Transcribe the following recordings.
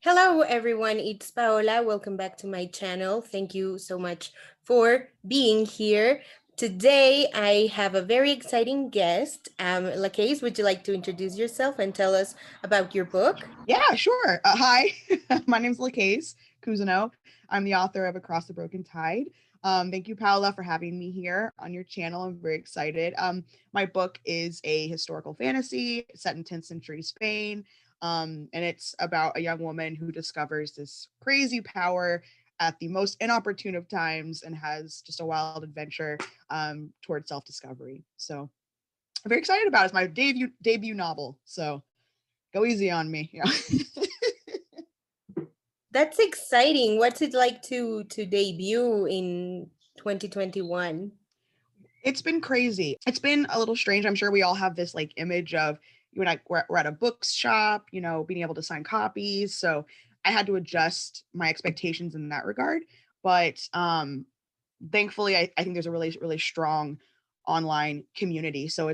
Hello, everyone. It's Paola. Welcome back to my channel. Thank you so much for being here. Today, I have a very exciting guest. LaKase, would you like to introduce yourself and tell us about your book? Yeah, sure. Hi, my name's LaKase Cousino. I'm the author of Across the Broken Tide. Thank you, Paola, for having me here on your channel. I'm very excited. My book is a historical fantasy set in 10th century Spain, and it's about a young woman who discovers this crazy power at the most inopportune of times and has just a wild adventure towards self-discovery. So I'm very excited about it. It's my debut novel. So go easy on me. Yeah. That's exciting. What's it like to debut in 2021? It's been crazy. It's been a little strange. I'm sure we all have this like image of you and I we're at a bookshop, being able to sign copies. So I had to adjust my expectations in that regard. But thankfully I think there's a really strong online community. So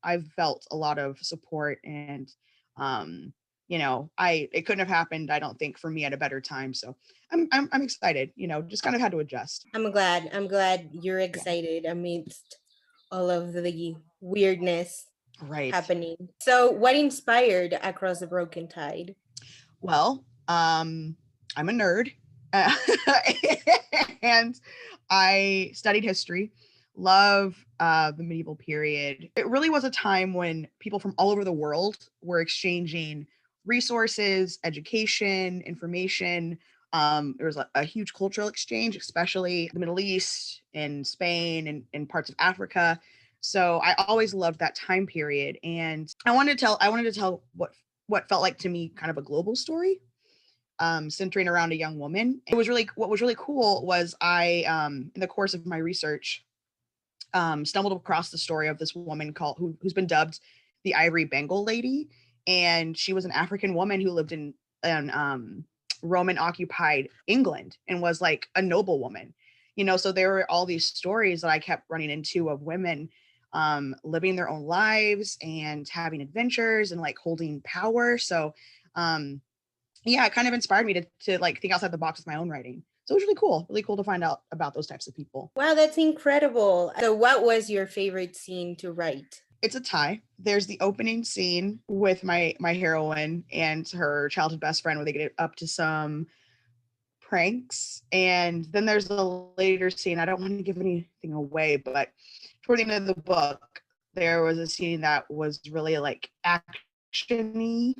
I've felt a lot of support and um I it couldn't have happened, I don't think, for me at a better time. So I'm excited, just kind of had to adjust. I'm glad. I'm glad you're Yeah. excited amidst all of the weirdness Right. happening. So, what inspired Across the Broken Tide? Well, I'm a nerd, uh, and I studied history. Love the medieval period. It really was a time when people from all over the world were exchanging resources, education, information. There was a huge cultural exchange, especially the Middle East and Spain and parts of Africa. So I always loved that time period, and I wanted to tell what felt like to me kind of a global story, centering around a young woman. What was really cool was in the course of my research, stumbled across the story of this woman who's been dubbed the Ivory Bengal Lady, and she was an African woman who lived in Roman occupied England and was like a noble woman. So there were all these stories that I kept running into of women living their own lives and having adventures and like holding power. So um, yeah, it kind of inspired me to like think outside the box with my own writing. So it was really cool to find out about those types of people. Wow, that's incredible. So, what was your favorite scene to write? It's a tie. There's the opening scene with my heroine and her childhood best friend where they get up to some pranks, and then there's the later scene. I don't want to give anything away, but toward the end of the book, there was a scene that was really like actiony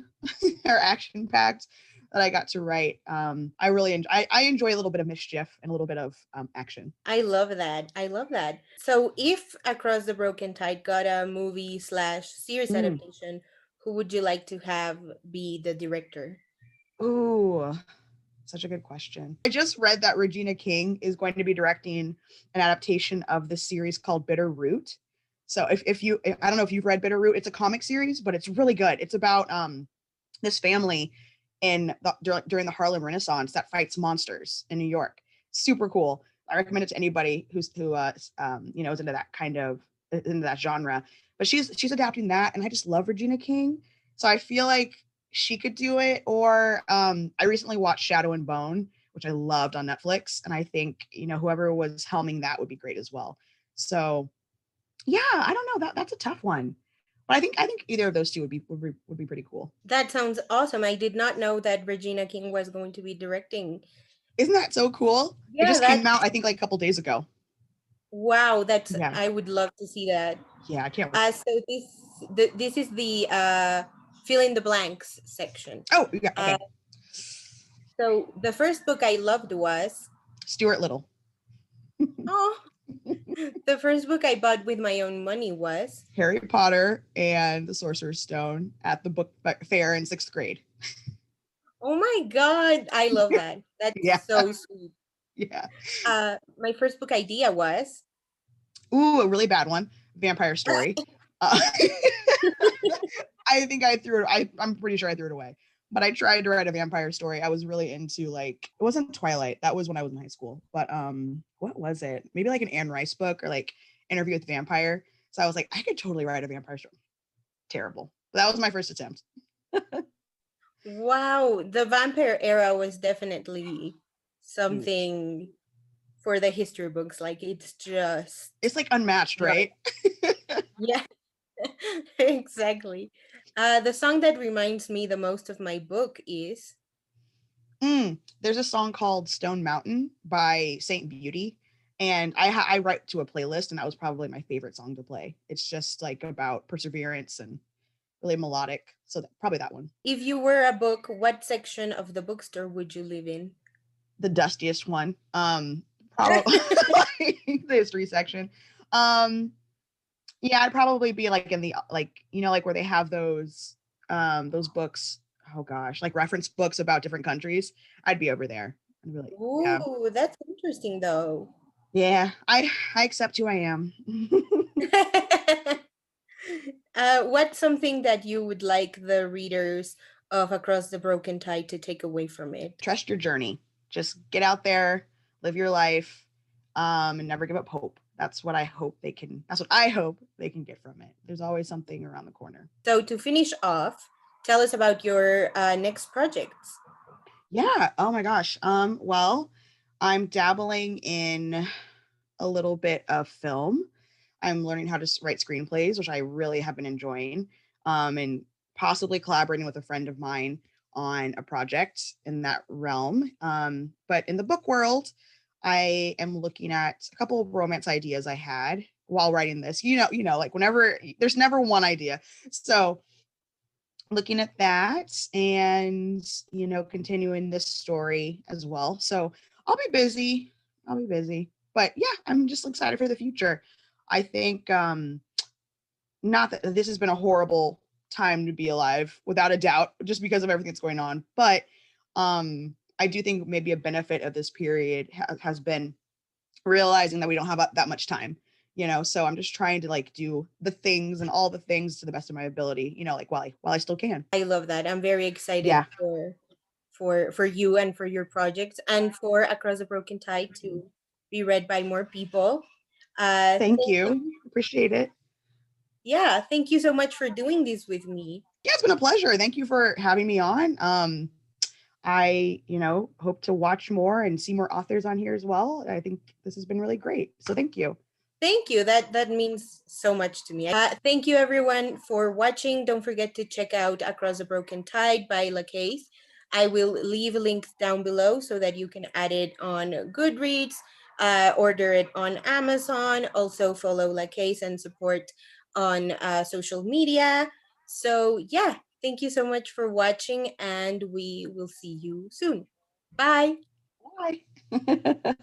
or action packed that I got to write. I enjoy a little bit of mischief and a little bit of action. I love that. I love that. So, if Across the Broken Tide got a movie slash series Mm. adaptation, who would you like to have be the director? Ooh, such a good question. I just read that Regina King is going to be directing an adaptation of the series called Bitter Root. So I don't know if you've read Bitter Root, it's a comic series, but it's really good. It's about this family during the Harlem Renaissance that fights monsters in New York. Super cool. I recommend it to anybody who is into that kind of into that genre. But she's adapting that, and I just love Regina King, so I feel like she could do it. Or I recently watched Shadow and Bone, which I loved on Netflix, and I think whoever was helming that would be great as well. So yeah, I don't know, that's a tough one, but I think either of those two would be pretty cool. That sounds awesome. I did not know that Regina King was going to be directing. Isn't that so cool? It Yeah, just came that out, I think, like a couple days ago. wow, that's Yeah. I would love to see that. Yeah, I can't. So this is the fill in the blanks section. Oh, yeah. Uh, Okay. so the first book I loved was Stuart Little. oh, the first book I bought with my own money was Harry Potter and the Sorcerer's Stone at the book fair in 6th grade. oh my god, I love that. Yeah. That's so sweet. Yeah. My first book idea was Ooh, a really bad one. Vampire Story. Uh, I think I threw it. I'm pretty sure I threw it away. But I tried to write a vampire story. I was really into, like, it wasn't Twilight. That was when I was in high school. But what was it? Maybe like an Anne Rice book or like Interview with the Vampire. So I was like, I could totally write a vampire story. Terrible. But that was my first attempt. Wow, the vampire era was definitely Huge. something for the history books. Like it's just It's like unmatched, not, right? yeah, exactly. The song that reminds me the most of my book is There's a song called Stone Mountain by Saint Beauty. And I write to a playlist, and that was probably my favorite song to play. It's just like about perseverance and really melodic. So probably that one. if you were a book, what section of the bookstore would you live in? The dustiest one. Probably the history section. Um, yeah, I'd probably be like in the like like where they have those books. Oh gosh, like reference books about different countries. I'd be over there. I'd be like, yeah, Ooh, that's interesting though. yeah. I accept who I am. What's something that you would like the readers of Across the Broken Tide to take away from it? Trust your journey. Just get out there, live your life, and never give up hope. That's what I hope they can. That's what I hope they can get from it. There's always something around the corner. So, to finish off, tell us about your next projects. Yeah. Oh my gosh. Well, I'm dabbling in a little bit of film. I'm learning how to write screenplays, which I really have been enjoying, and possibly collaborating with a friend of mine on a project in that realm. But in the book world, I am looking at a couple of romance ideas I had while writing this. Like whenever there's never one idea. So looking at that and continuing this story as well. So I'll be busy. I'll be busy. But yeah, I'm just excited for the future. I think not that this has been a horrible time to be alive, without a doubt, just because of everything that's going on. But I do think maybe a benefit of this period has been realizing that we don't have that much time. So I'm just trying to like do the things and all the things to the best of my ability, like while I still can. I love that. I'm very excited Yeah. for you and for your projects and for Across the Broken Tide to be read by more people. Thank Thank you. you. Appreciate it. Yeah, thank you so much for doing this with me. Yeah, it's been a pleasure. Thank you for having me on. I, hope to watch more and see more authors on here as well. I think this has been really great. So thank you. Thank you. That means so much to me. Thank you everyone for watching. Don't forget to check out Across the Broken Tide by LaKase. I will leave links down below so that you can add it on Goodreads, order it on Amazon, also follow LaKase and support on social media. So yeah, thank you so much for watching and we will see you soon. Bye. Bye.